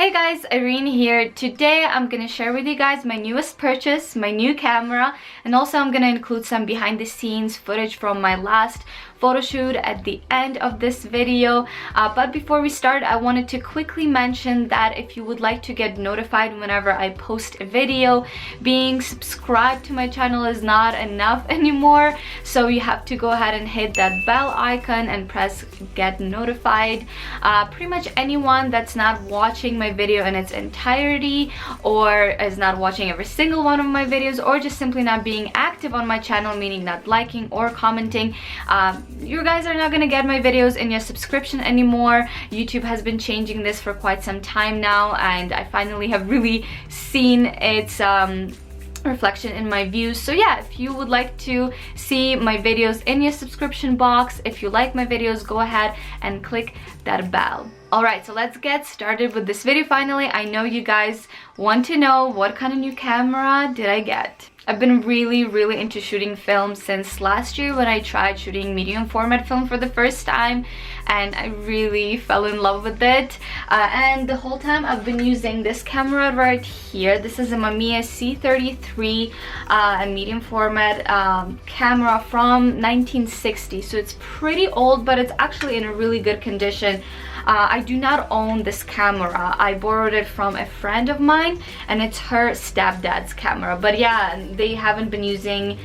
Hey guys, Irene here. Today I'm gonna share with you guys my newest purchase, my new camera, and also I'm gonna include some behind the scenes footage from my last photo shoot at the end of this video. But before we start, I wanted to quickly mention that if you would like to get notified whenever I post a video, being subscribed to my channel is not enough anymore, so you have to go ahead and hit that bell icon and press get notified. Pretty much anyone that's not watching my video in its entirety, or is not watching every single one of my videos, or just simply not being active on my channel, meaning not liking or commenting, you guys are not gonna get my videos in your subscription anymore. YouTube has been changing this for quite some time now, and I finally have really seen its reflection in my views. So yeah, if you would like to see my videos in your subscription box, if you like my videos, go ahead and click that bell. Alright, so let's get started with this video. Finally, I know you guys want to know what kind of new camera did I get. I've been really into shooting film since last year when I tried shooting medium format film for the first time, and I really fell in love with it. And the whole time I've been using this camera right here. This is a Mamiya C33, a medium format camera from 1960, so it's pretty old, but it's actually in a really good condition. I do not own this camera. I borrowed it from a friend of mine, and it's her stepdad's camera. But yeah, they haven't been using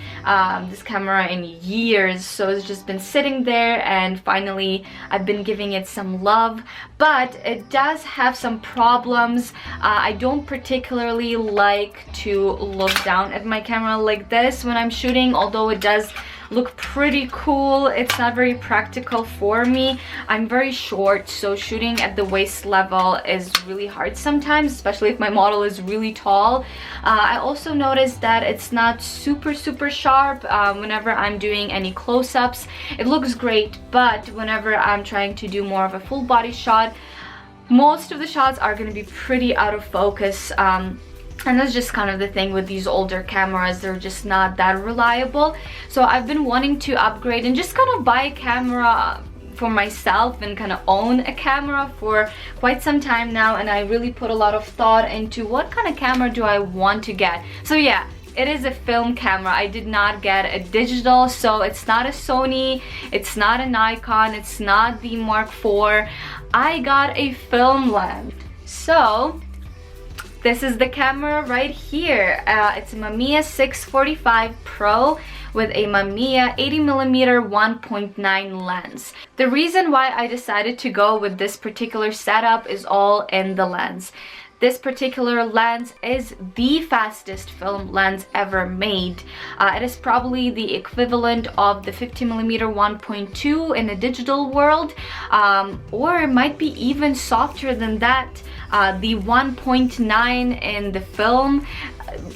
this camera in years, so it's just been sitting there, and finally I've been giving it some love. But it does have some problems. I don't particularly like to look down at my camera like this when I'm shooting, although it does look pretty cool. It's not very practical for me. I'm very short, so shooting at the waist level is really hard sometimes, especially if my model is really tall. I also noticed that it's not super sharp whenever I'm doing any close-ups. It looks great, but whenever I'm trying to do more of a full body shot, most of the shots are going to be pretty out of focus. And that's just kind of the thing with these older cameras. They're just not that reliable. So I've been wanting to upgrade and just kind of buy a camera for myself and kind of own a camera for quite some time now, and I really put a lot of thought into what kind of camera do I want to get. So yeah, it is a film camera. I did not get a digital, so it's not a Sony, it's not a Nikon, it's not the Mark IV. I got a film lens. So this is the camera right here. It's a Mamiya 645 Pro with a Mamiya 80mm 1.9 lens. The reason why I decided to go with this particular setup is all in the lens. This particular lens is the fastest film lens ever made. It is probably the equivalent of the 50mm 1.2 in a digital world, or it might be even softer than that. The 1.9 in the film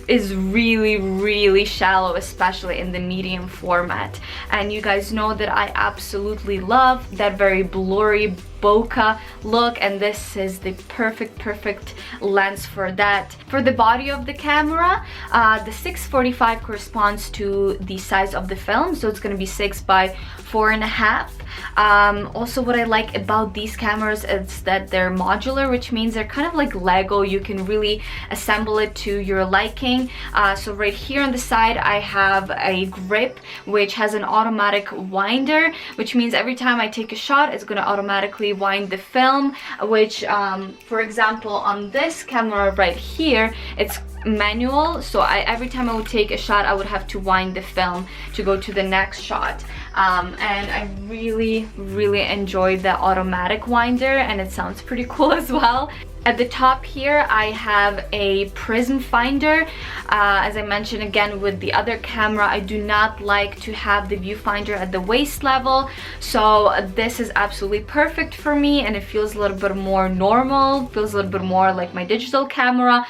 is really shallow, especially in the medium format. And you guys know that I absolutely love that very blurry bokeh look, and this is the perfect lens for that. For the body of the camera, the 645 corresponds to the size of the film, so it's going to be 6 by 4.5. Also, what I like about these cameras is that they're modular, which means they're kind of like Lego. You can really assemble it to your liking. So right here on the side I have a grip which has an automatic winder, which means every time I take a shot it's going to automatically wind the film, which for example on this camera right here it's manual, so every time I would take a shot I would have to wind the film to go to the next shot. And I really enjoy the automatic winder, and it sounds pretty cool as well. At the top here I have a prism finder. As I mentioned again with the other camera, I do not like to have the viewfinder at the waist level, so this is absolutely perfect for me, and it feels a little bit more normal, feels a little bit more like my digital camera.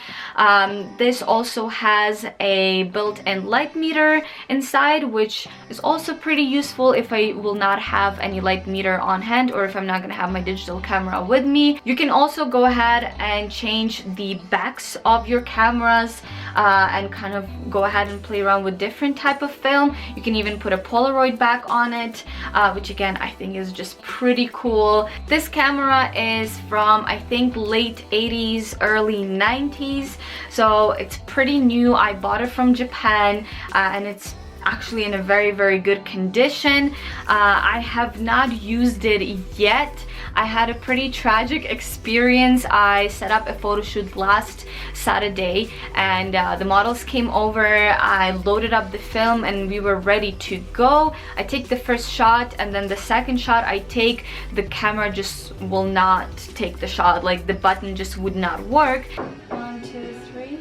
This also has a built-in light meter inside, which is also pretty useful if I will not have any light meter on hand, or if I'm not going to have my digital camera with me. You can also go ahead ahead and change the backs of your cameras and kind of go ahead and play around with different type of film. You can even put a Polaroid back on it, which again I think is just pretty cool. This camera is from I think late 80s, early 90s, so it's pretty new. I bought it from Japan and it's actually in a very good condition. I have not used it yet. I had a pretty tragic experience. I set up a photo shoot last Saturday and the models came over. I loaded up the film and we were ready to go. I take the first shot and then the second shot I take, the camera just will not take the shot. Like the button just would not work. 1, 2, 3.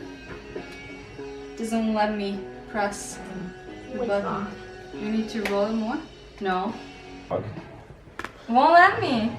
Doesn't let me press the button. You need to roll it more? No. Okay. Won't let me.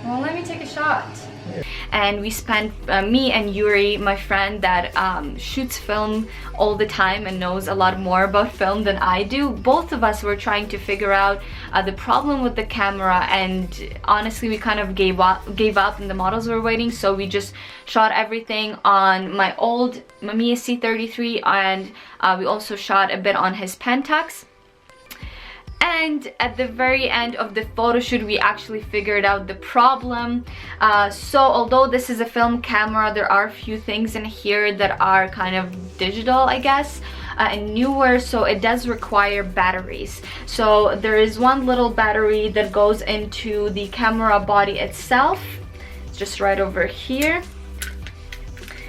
Won't let me take a shot. Yeah. And we spent, me and Joeri, my friend that shoots film all the time and knows a lot more about film than I do, both of us were trying to figure out the problem with the camera, and honestly we kind of gave up and the models were waiting, so we just shot everything on my old Mamiya C33 and we also shot a bit on his Pentax. And at the very end of the photo shoot we actually figured out the problem. So although this is a film camera, there are a few things in here that are kind of digital, I guess, and newer, so it does require batteries. So there is one little battery that goes into the camera body itself. It's just right over here.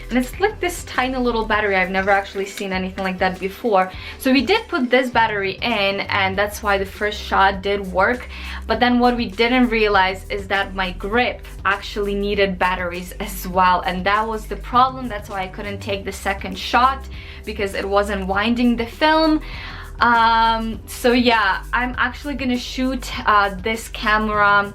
And it's like this tiny little battery. I've never actually seen anything like that before. So we did put this battery in and that's why the first shot did work. But then what we didn't realize is that my grip actually needed batteries as well. And that was the problem. That's why I couldn't take the second shot, because it wasn't winding the film. So yeah, I'm actually gonna shoot this camera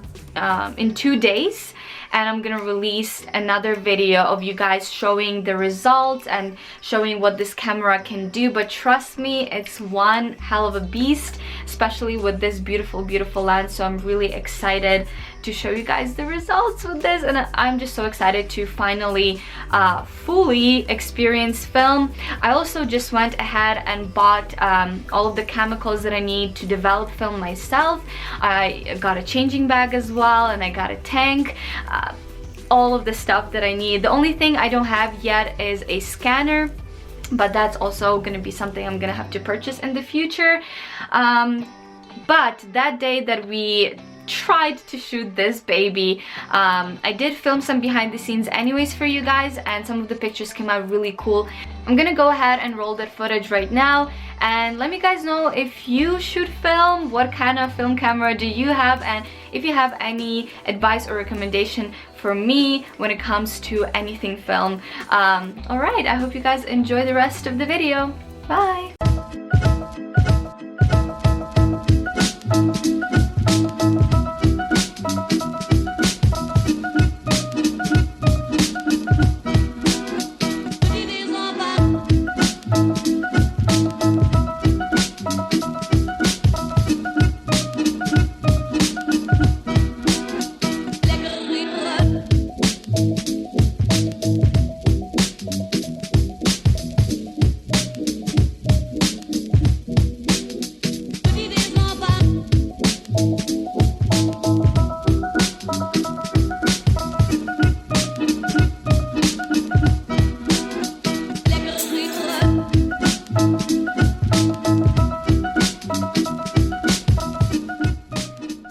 in 2 days. And I'm gonna release another video of you guys showing the results and showing what this camera can do. But trust me, it's one hell of a beast, especially with this beautiful lens. So I'm really excited to show you guys the results with this, and I'm just so excited to finally fully experience film. I also just went ahead and bought all of the chemicals that I need to develop film myself. I got a changing bag as well, and I got a tank. All of the stuff that I need. The only thing I don't have yet is a scanner, but that's also gonna be something I'm gonna have to purchase in the future. But that day that we tried to shoot this baby, I did film some behind the scenes anyways for you guys, and some of the pictures came out really cool. I'm gonna go ahead and roll that footage right now, and let me guys know if you shoot film, what kind of film camera do you have, and if you have any advice or recommendation for me when it comes to anything film. Alright, I hope you guys enjoy the rest of the video. Bye!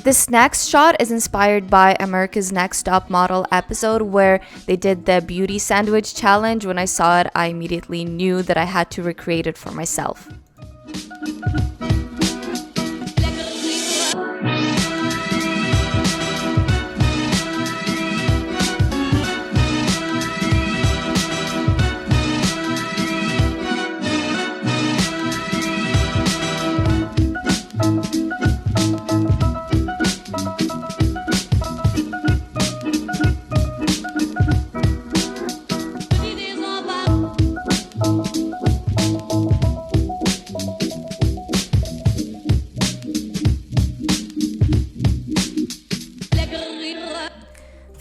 This next shot is inspired by America's Next Top Model episode where they did the beauty sandwich challenge. When I saw it, I immediately knew that I had to recreate it for myself.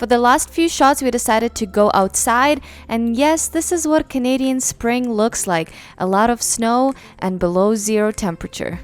For the last few shots, we decided to go outside, and yes, this is what Canadian spring looks like. A lot of snow and below zero temperature.